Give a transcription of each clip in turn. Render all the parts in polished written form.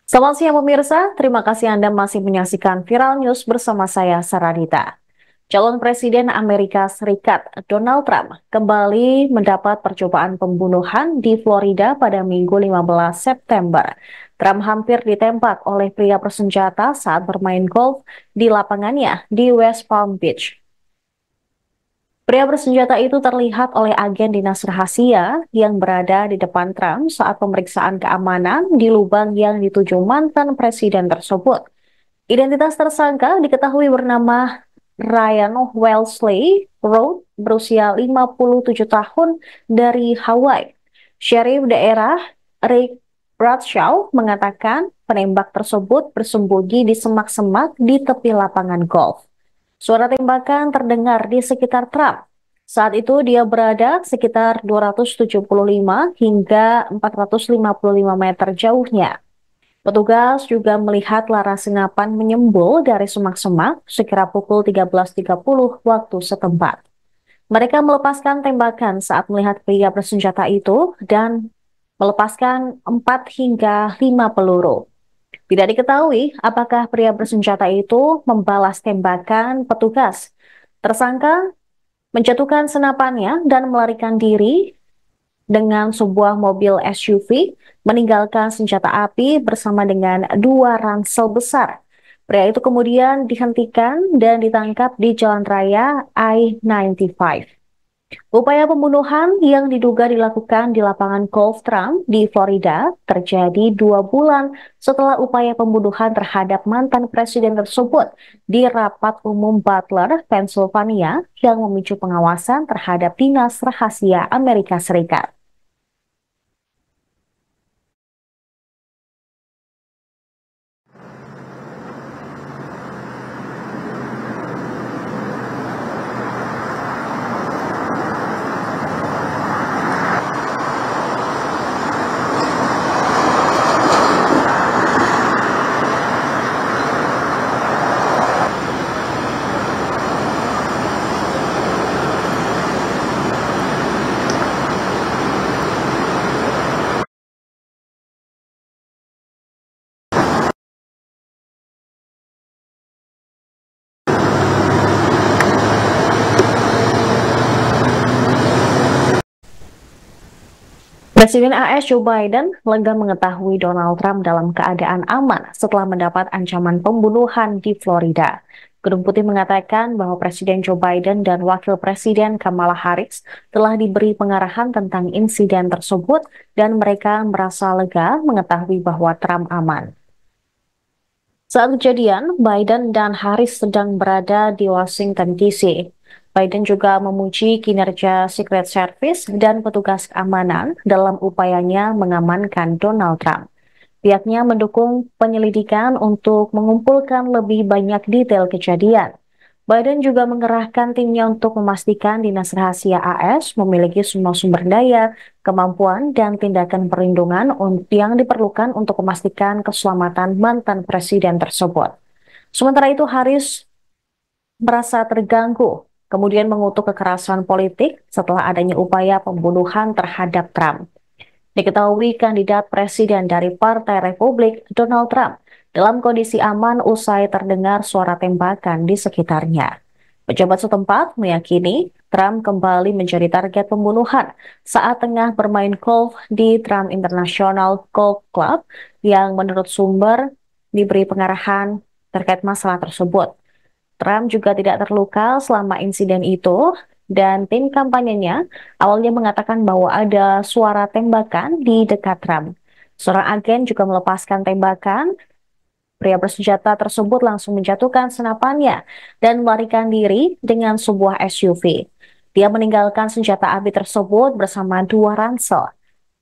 Selamat siang pemirsa, terima kasih Anda masih menyaksikan Viral News bersama saya Saradita. Calon Presiden Amerika Serikat Donald Trump kembali mendapat percobaan pembunuhan di Florida pada Minggu 15 September. Trump hampir ditembak oleh pria bersenjata saat bermain golf di lapangannya di West Palm Beach. Pria bersenjata itu terlihat oleh agen dinas rahasia yang berada di depan Trump saat pemeriksaan keamanan di lubang yang dituju mantan presiden tersebut. Identitas tersangka diketahui bernama Ryan Wellesley Road, berusia 57 tahun dari Hawaii. Sheriff daerah Rick Bradshaw mengatakan penembak tersebut bersembunyi di semak-semak di tepi lapangan golf. Suara tembakan terdengar di sekitar Trump. Saat itu dia berada sekitar 275 hingga 455 meter jauhnya. Petugas juga melihat laras senapan menyembul dari semak-semak sekira pukul 13.30 waktu setempat. Mereka melepaskan tembakan saat melihat pria bersenjata itu dan melepaskan 4 hingga 5 peluru. Tidak diketahui apakah pria bersenjata itu membalas tembakan petugas. Tersangka menjatuhkan senapannya dan melarikan diri dengan sebuah mobil SUV, meninggalkan senjata api bersama dengan dua ransel besar. Pria itu kemudian dihentikan dan ditangkap di Jalan Raya I-95. Upaya pembunuhan yang diduga dilakukan di lapangan golf Trump di Florida terjadi 2 bulan setelah upaya pembunuhan terhadap mantan presiden tersebut di rapat umum Butler, Pennsylvania yang memicu pengawasan terhadap Dinas Rahasia Amerika Serikat. Presiden AS Joe Biden lega mengetahui Donald Trump dalam keadaan aman setelah mendapat ancaman pembunuhan di Florida. Gedung Putih mengatakan bahwa Presiden Joe Biden dan Wakil Presiden Kamala Harris telah diberi pengarahan tentang insiden tersebut dan mereka merasa lega mengetahui bahwa Trump aman. Saat kejadian, Biden dan Harris sedang berada di Washington, D.C. Biden juga memuji kinerja Secret Service dan petugas keamanan dalam upayanya mengamankan Donald Trump. Pihaknya mendukung penyelidikan untuk mengumpulkan lebih banyak detail kejadian. Biden juga mengerahkan timnya untuk memastikan Dinas Rahasia AS memiliki semua sumber daya, kemampuan, dan tindakan perlindungan yang diperlukan untuk memastikan keselamatan mantan presiden tersebut. Sementara itu, Harris merasa terganggu, kemudian mengutuk kekerasan politik setelah adanya upaya pembunuhan terhadap Trump. Diketahui kandidat presiden dari Partai Republik, Donald Trump, dalam kondisi aman usai terdengar suara tembakan di sekitarnya. Pejabat setempat meyakini Trump kembali menjadi target pembunuhan saat tengah bermain golf di Trump International Golf Club yang menurut sumber diberi pengarahan terkait masalah tersebut. Trump juga tidak terluka selama insiden itu dan tim kampanyenya awalnya mengatakan bahwa ada suara tembakan di dekat Trump. Seorang agen juga melepaskan tembakan. Pria bersenjata tersebut langsung menjatuhkan senapannya dan melarikan diri dengan sebuah SUV. Dia meninggalkan senjata api tersebut bersama dua ransel.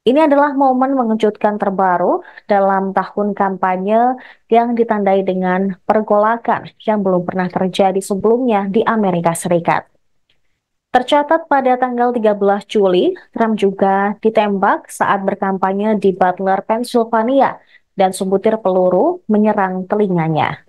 Ini adalah momen mengejutkan terbaru dalam tahun kampanye yang ditandai dengan pergolakan yang belum pernah terjadi sebelumnya di Amerika Serikat. Tercatat pada tanggal 13 Juli, Trump juga ditembak saat berkampanye di Butler, Pennsylvania, dan sebutir peluru menyerang telinganya.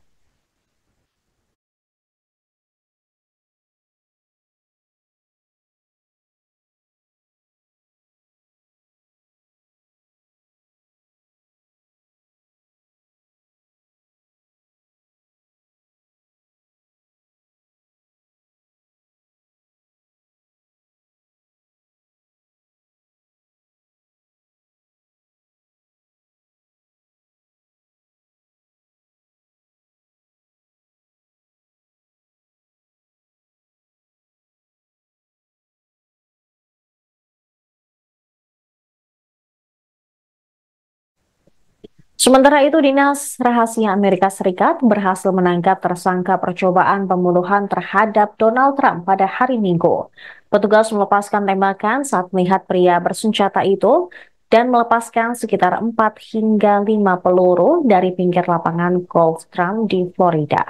Sementara itu, Dinas Rahasia Amerika Serikat berhasil menangkap tersangka percobaan pembunuhan terhadap Donald Trump pada hari Minggu. Petugas melepaskan tembakan saat melihat pria bersenjata itu dan melepaskan sekitar 4 hingga 5 peluru dari pinggir lapangan golf Trump di Florida.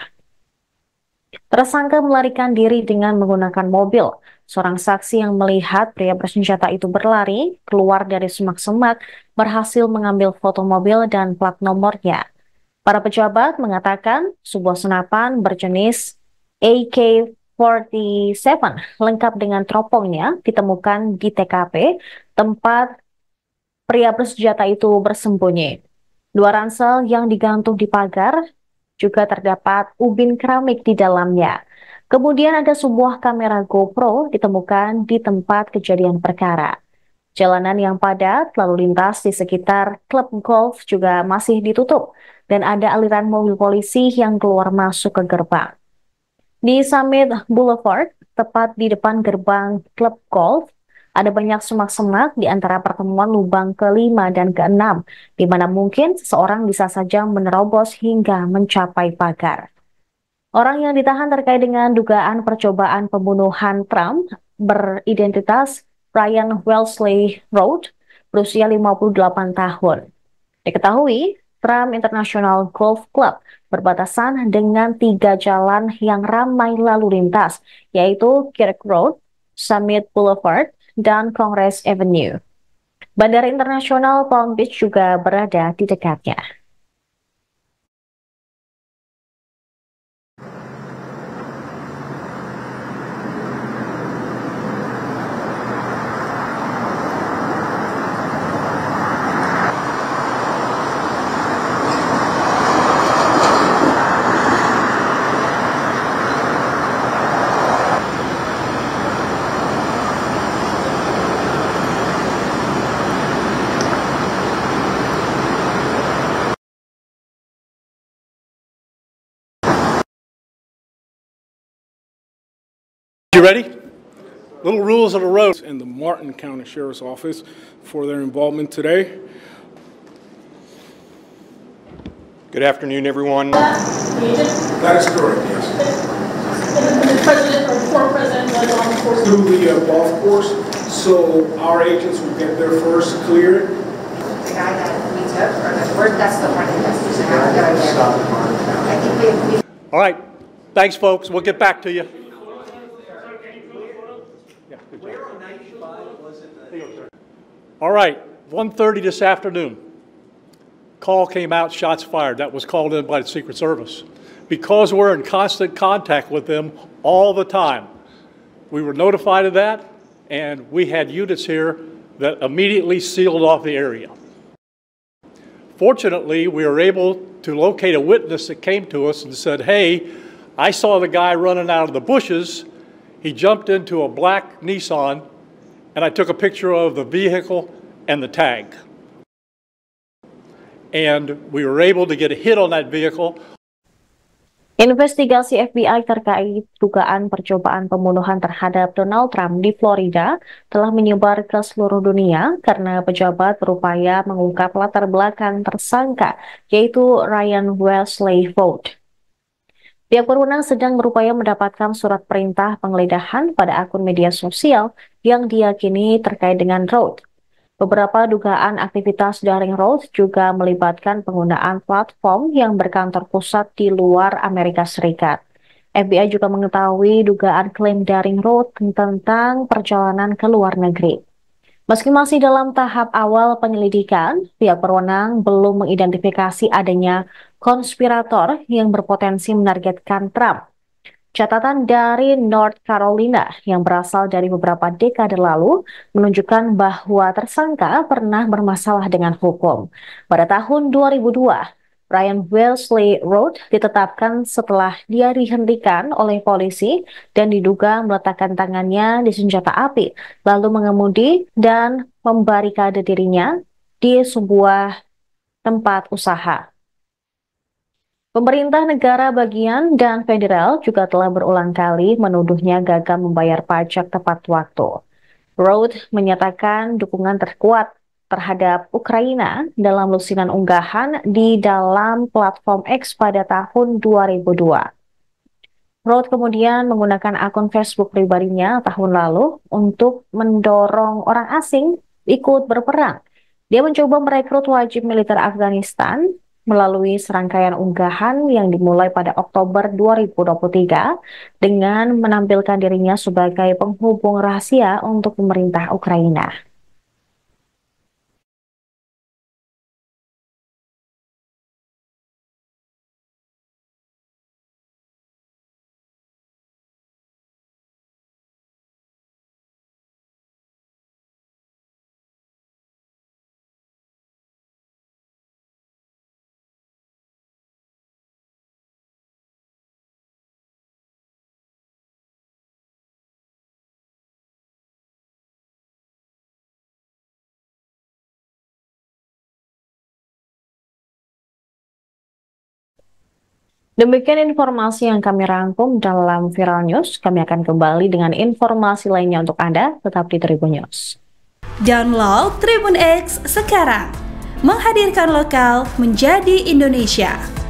Tersangka melarikan diri dengan menggunakan mobil. Seorang saksi yang melihat pria bersenjata itu berlari keluar dari semak-semak berhasil mengambil foto mobil dan plat nomornya. Para pejabat mengatakan sebuah senapan berjenis AK-47 lengkap dengan teropongnya ditemukan di TKP tempat pria bersenjata itu bersembunyi. Dua ransel yang digantung di pagar juga terdapat ubin keramik di dalamnya. Kemudian ada sebuah kamera GoPro ditemukan di tempat kejadian perkara. Jalanan yang padat lalu lintas di sekitar klub golf juga masih ditutup dan ada aliran mobil polisi yang keluar masuk ke gerbang. Di Summit Boulevard, tepat di depan gerbang klub golf, ada banyak semak-semak di antara pertemuan lubang ke-5 dan ke-6, di mana mungkin seseorang bisa saja menerobos hingga mencapai pagar. Orang yang ditahan terkait dengan dugaan percobaan pembunuhan Trump beridentitas Brian Wellesley Road, berusia 58 tahun. Diketahui, Trump International Golf Club berbatasan dengan 3 jalan yang ramai lalu lintas, yaitu Kirk Road, Summit Boulevard, dan Congress Avenue. Bandara Internasional Palm Beach juga berada di dekatnya. You ready? Little rules of the road and the Martin County Sheriff's Office for their involvement today. Good afternoon, everyone. That is correct, yes. The president or former president was on the course. Through the golf course, so our agents will get there first, clear it. The guy that we took, or that's the one investigation. I think we. All right. Thanks, folks. We'll get back to you. All right. 1:30 this afternoon. Call came out, shots fired. That was called in by the Secret Service. Because we're in constant contact with them all the time, we were notified of that, and we had units here that immediately sealed off the area. Fortunately, we were able to locate a witness that came to us and said, hey, I saw the guy running out of the bushes. He jumped into a black Nissan, and I took a picture of the vehicle and the tag. And we were able to get a hit on that vehicle. Investigasi FBI terkait dugaan percobaan pembunuhan terhadap Donald Trump di Florida telah menyebar ke seluruh dunia karena pejabat berupaya mengungkap latar belakang tersangka, yaitu Ryan Wesley Vogt. Pihak berwenang sedang berupaya mendapatkan surat perintah penggeledahan pada akun media sosial yang diyakini terkait dengan Vogt. Beberapa dugaan aktivitas daring Roth juga melibatkan penggunaan platform yang berkantor pusat di luar Amerika Serikat. FBI juga mengetahui dugaan klaim daring Roth tentang perjalanan ke luar negeri. Meski masih dalam tahap awal penyelidikan, pihak berwenang belum mengidentifikasi adanya konspirator yang berpotensi menargetkan Trump. Catatan dari North Carolina yang berasal dari beberapa dekade lalu menunjukkan bahwa tersangka pernah bermasalah dengan hukum. Pada tahun 2002, Ryan Wesley Road ditetapkan setelah dia dihentikan oleh polisi dan diduga meletakkan tangannya di senjata api, lalu mengemudi dan membarikade dirinya di sebuah tempat usaha. Pemerintah negara bagian dan federal juga telah berulang kali menuduhnya gagal membayar pajak tepat waktu. Road menyatakan dukungan terkuat terhadap Ukraina dalam lusinan unggahan di dalam platform X pada tahun 2002. Roth kemudian menggunakan akun Facebook pribadinya tahun lalu untuk mendorong orang asing ikut berperang. Dia mencoba merekrut wajib militer Afghanistan melalui serangkaian unggahan yang dimulai pada Oktober 2023 dengan menampilkan dirinya sebagai penghubung rahasia untuk pemerintah Ukraina. Demikian informasi yang kami rangkum dalam Viral News. Kami akan kembali dengan informasi lainnya untuk Anda. Tetap di Tribun News. Download Tribun X sekarang. Menghadirkan lokal menjadi Indonesia.